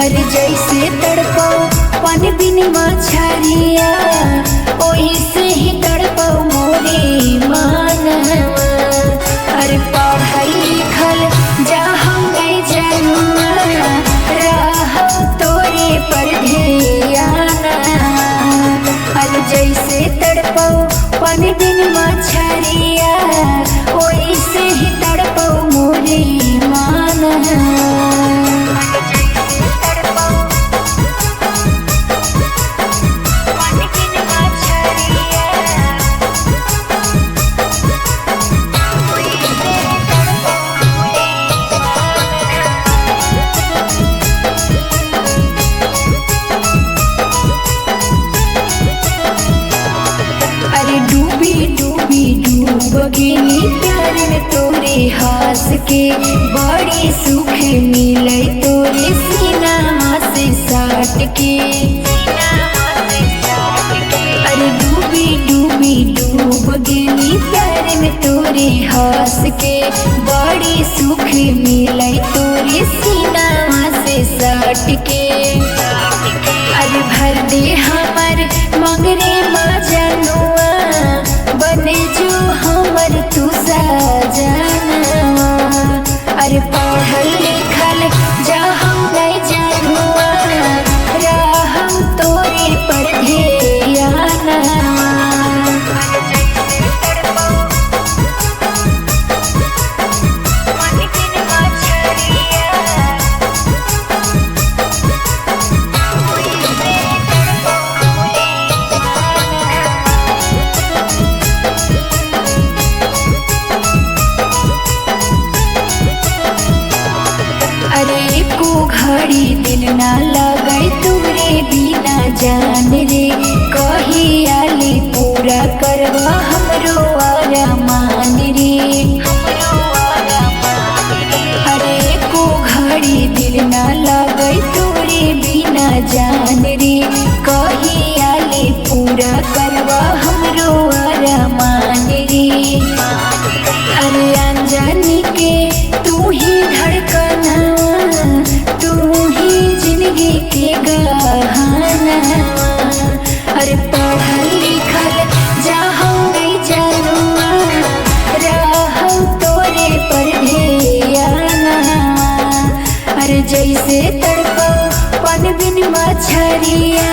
अरे जैसे तड़पो पन बिन मछरिया ओही से ही तड़पो मोरे मानवा। अरे पढ़ल लिखल जा हम गई जनुआ रहो तोरे पर ध्याना। अरे जैसे तड़पो पन बिन मछरिया ओही से ही तड़पो मोरे मानवा। डूबी डूबी डूब गेली प्यार में तोरे हास के बड़ी सुख मिले तोरे सीना से साट के। अरे डूबी डूबी डूब गेली प्यार में तोरे हास के बड़ी सुख मिले तोरे सीना से साट के। अरे भर दे हमर मंगरे मजनुआ बने जो हमर तू सजनवा। अरे पढ़ल लिखल जा हम नहीं जनुआ रहम तोरे पर ध्याना। अरे को घड़ी दिल ना लगे तुरे बिना जान रे कही आली पूरा करवा हमरो अरमान रे। अरे को घड़ी दिल ना लगे तुरे बिना जान रे कही आली पूरा करवा हमरो अरमान रे। अरे अंजनी के तू ही धड़कना के गहना। अरे पढ़ल लिखल जा हम गई जनुआ रहो तोरे पर ध्याना। अरे जैसे तड़पो पन बिन मछरिया